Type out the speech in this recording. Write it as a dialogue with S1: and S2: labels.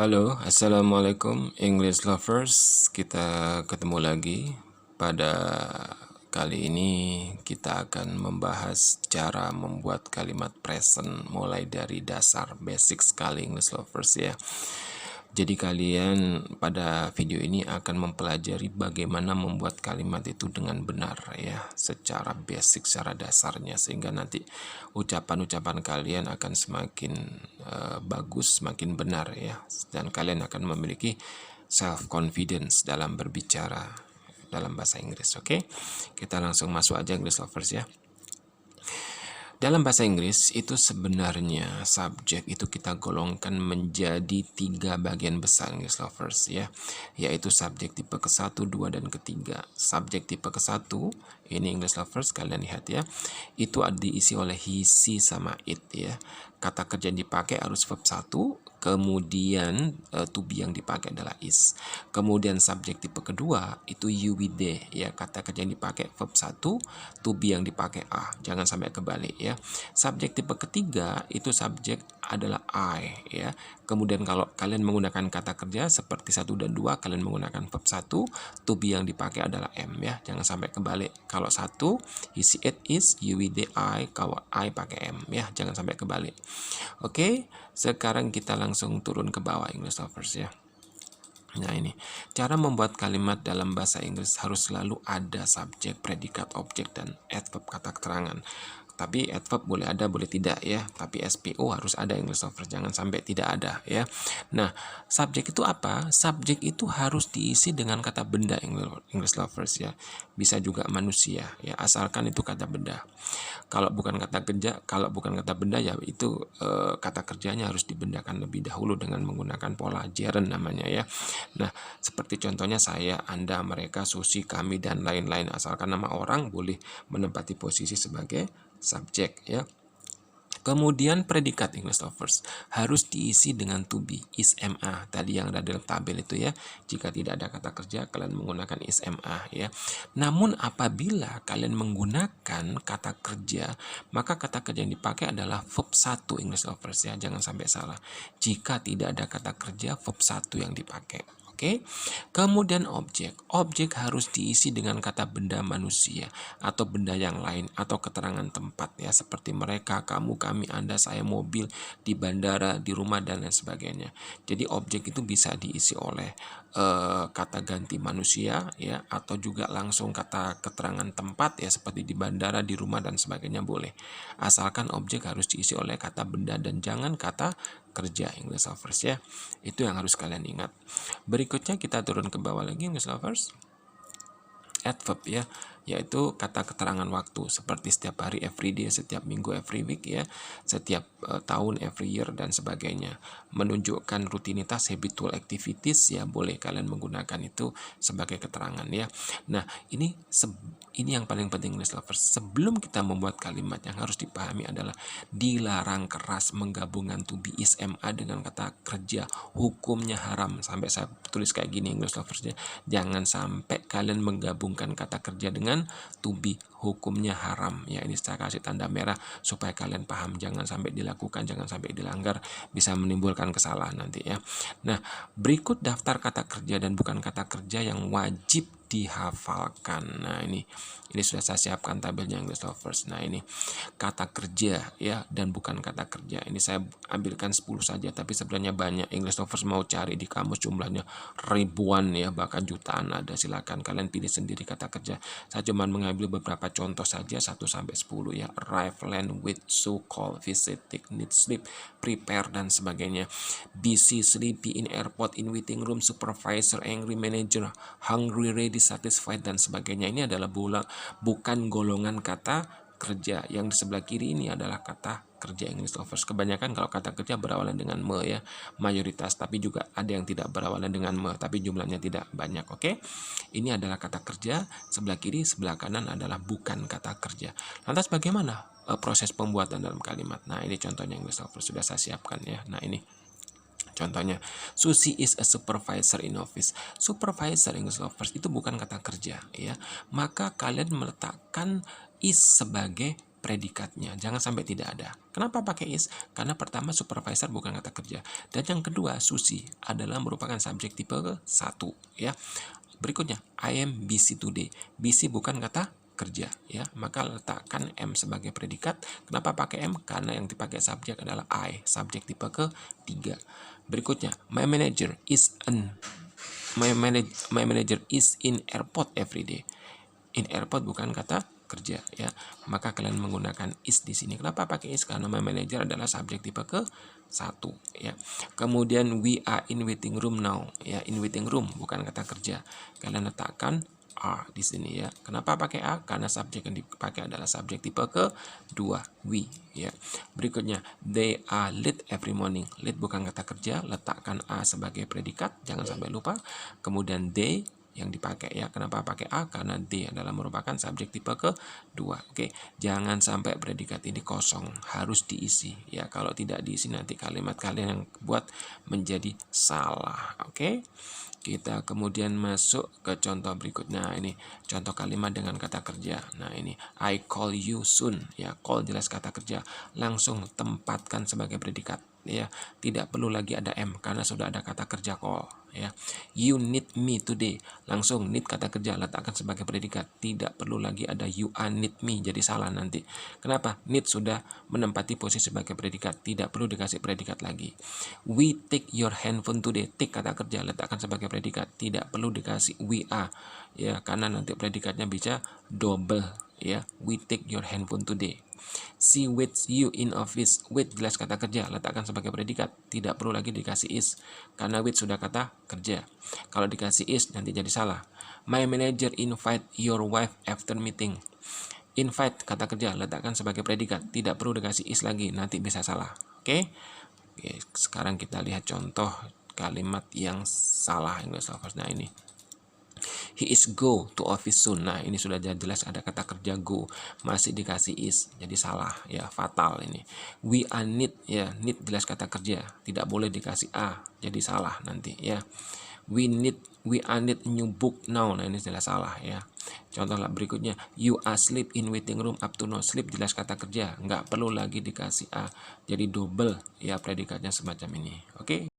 S1: Halo, Assalamualaikum English lovers. Kita ketemu lagi. Pada kali ini kita akan membahas cara membuat kalimat present mulai dari dasar basic sekali English lovers ya. Jadi kalian pada video ini akan mempelajari bagaimana membuat kalimat itu dengan benar ya, secara basic, secara dasarnya, sehingga nanti ucapan-ucapan kalian akan semakin bagus, semakin benar ya, dan kalian akan memiliki self confidence dalam berbicara dalam bahasa Inggris. Oke, kita langsung masuk aja English lovers ya. Dalam bahasa Inggris itu sebenarnya subjek itu kita golongkan menjadi 3 bagian besar English lovers ya, yaitu subjek tipe ke-1, 2, dan ketiga. Subjek tipe ke-1 ini English lovers kalian lihat ya, itu diisi oleh he, she, sama it ya. Kata kerja yang dipakai harus verb 1, kemudian to be yang dipakai adalah is. Kemudian subjek tipe kedua itu you with they ya, kata kerja yang dipakai verb 1, to be yang dipakai are, jangan sampai kebalik ya. Subjek tipe ketiga itu subjek adalah I ya. Kemudian kalau kalian menggunakan kata kerja seperti 1 dan 2, kalian menggunakan verb 1, to be yang dipakai adalah am ya, jangan sampai kebalik. Kalau 1 he, she, it, is, you with they, I, kalau I pakai am ya, jangan sampai kebalik. Oke, sekarang kita langsung turun ke bawah English lovers ya. Nah ini, cara membuat kalimat dalam bahasa Inggris harus selalu ada subjek, predikat, objek, dan adverb kata keterangan. Tapi adverb boleh ada, boleh tidak ya. Tapi SPO harus ada English lovers, jangan sampai tidak ada ya. Nah, subjek itu apa? Subjek itu harus diisi dengan kata benda English lovers ya. Bisa juga manusia ya, asalkan itu kata benda. Kalau bukan kata benda ya itu kata kerjanya harus dibendakan lebih dahulu dengan menggunakan pola gerund namanya ya. Nah, seperti contohnya saya, Anda, mereka, Susi, kami, dan lain-lain. Asalkan nama orang boleh menempati posisi sebagai subjek ya. Kemudian predikat English lovers harus diisi dengan to be, is, ma, tadi yang ada dalam tabel itu ya. Jika tidak ada kata kerja, kalian menggunakan is, ma ya. Namun apabila kalian menggunakan kata kerja, maka kata kerja yang dipakai adalah verb 1 English lovers ya, jangan sampai salah. Jika tidak ada kata kerja, verb 1 yang dipakai. Oke. Kemudian objek harus diisi dengan kata benda manusia atau benda yang lain atau keterangan tempat ya, seperti mereka, kamu, kami, Anda, saya, mobil, di bandara, di rumah, dan lain sebagainya. Jadi objek itu bisa diisi oleh kata ganti manusia ya, atau juga langsung kata keterangan tempat ya, seperti di bandara, di rumah, dan sebagainya boleh. Asalkan objek harus diisi oleh kata benda dan jangan kata kerja English lovers ya. Itu yang harus kalian ingat. Berikutnya kita turun ke bawah lagi English lovers. Adverb ya, yaitu kata keterangan waktu, seperti setiap hari, every day, setiap minggu, every week ya, setiap tahun, every year, dan sebagainya. Menunjukkan rutinitas, habitual activities ya, boleh kalian menggunakan itu sebagai keterangan ya. Nah ini yang paling penting English lovers. Sebelum kita membuat kalimat, yang harus dipahami adalah dilarang keras menggabungkan to be, is, ma dengan kata kerja. Hukumnya haram. Sampai saya tulis kayak gini English lovers ya, jangan sampai kalian menggabungkan kata kerja dengan to be, hukumnya haram ya. Ini saya kasih tanda merah supaya kalian paham, jangan sampai dilakukan, jangan sampai dilanggar, bisa menimbulkan kesalahan nanti ya. Nah, berikut daftar kata kerja dan bukan kata kerja yang wajib dihafalkan. Nah ini sudah saya siapkan tabelnya English lovers. Nah ini kata kerja ya dan bukan kata kerja, ini saya ambilkan 10 saja, tapi sebenarnya banyak. English lovers mau cari di kamus jumlahnya ribuan ya, bahkan jutaan ada. Silakan kalian pilih sendiri kata kerja. Saya cuma mengambil beberapa contoh saja, 1 sampai 10 ya. Arrive, land, with, so, call, visit, take, need, sleep, prepare, dan sebagainya. Busy, sleepy, in airport, in waiting room, supervisor, angry, manager, hungry, ready, satisfied, dan sebagainya. Ini adalah bukan golongan kata kerja. Yang di sebelah kiri ini adalah kata kerja English lovers. Kebanyakan kalau kata kerja berawalan dengan me ya, mayoritas, tapi juga ada yang tidak berawalan dengan me, tapi jumlahnya tidak banyak. Oke, ini adalah kata kerja. Sebelah kiri, sebelah kanan adalah bukan kata kerja. Lantas bagaimana proses pembuatan dalam kalimat? Nah ini contohnya English lovers sudah saya siapkan ya. Nah ini contohnya, Susi is a supervisor in office. Supervisor English lovers itu bukan kata kerja ya. Maka kalian meletakkan is sebagai predikatnya. Jangan sampai tidak ada. Kenapa pakai is? Karena pertama supervisor bukan kata kerja. Dan yang kedua Susi adalah merupakan subjek tipe 1 ya. Berikutnya I am busy today. Busy bukan kata kerja ya, maka letakkan am sebagai predikat. Kenapa pakai am? Karena yang dipakai subjek adalah I, subjek tipe ketiga. Berikutnya my manager is in airport every day. In airport bukan kata kerja ya, maka kalian menggunakan is di sini. Kenapa pakai is? Karena my manager adalah subjek tipe ke 1 ya. Kemudian we are in waiting room now ya, in waiting room bukan kata kerja, kalian letakkan a di sini ya. Kenapa pakai a? Karena subjek yang dipakai adalah subjek tipe ke-2 we ya. Berikutnya they are late every morning. Late bukan kata kerja, letakkan a sebagai predikat, jangan sampai lupa. Kemudian they yang dipakai ya. Kenapa pakai a? Karena they adalah merupakan subjek tipe ke-2. Oke, jangan sampai predikat ini kosong, harus diisi ya. Kalau tidak diisi nanti kalimat kalian yang buat menjadi salah. Oke, kita kemudian masuk ke contoh berikutnya. Ini contoh kalimat dengan kata kerja. Nah ini I call you soon ya. Call jelas kata kerja, langsung tempatkan sebagai predikat ya. Tidak perlu lagi ada am karena sudah ada kata kerja call ya. You need me today, langsung need kata kerja, letakkan sebagai predikat. Tidak perlu lagi ada you are need me, jadi salah nanti. Kenapa? Need sudah menempati posisi sebagai predikat, tidak perlu dikasih predikat lagi. We take your handphone today. Take kata kerja, letakkan sebagai predikat, tidak perlu dikasih we are ya, karena nanti predikatnya bisa double ya. We take your handphone today. She waits you in office. Wait jelas kata kerja, letakkan sebagai predikat, tidak perlu lagi dikasih is karena wait sudah kata kerja. Kalau dikasih is nanti jadi salah. My manager invite your wife after meeting. Invite kata kerja, letakkan sebagai predikat, tidak perlu dikasih is lagi, nanti bisa salah. Oke, sekarang kita lihat contoh kalimat yang salah English Lovers. Nah ini he is go to office soon. Nah ini sudah jelas ada kata kerja go, masih dikasih is, jadi salah ya, fatal ini. We are need ya, need jelas kata kerja, tidak boleh dikasih a, jadi salah nanti ya. We are need new book now. Nah ini jelas salah ya. Contoh berikutnya, you are sleep in waiting room up to now. Sleep jelas kata kerja, nggak perlu lagi dikasih a, jadi double ya predikatnya semacam ini. Oke.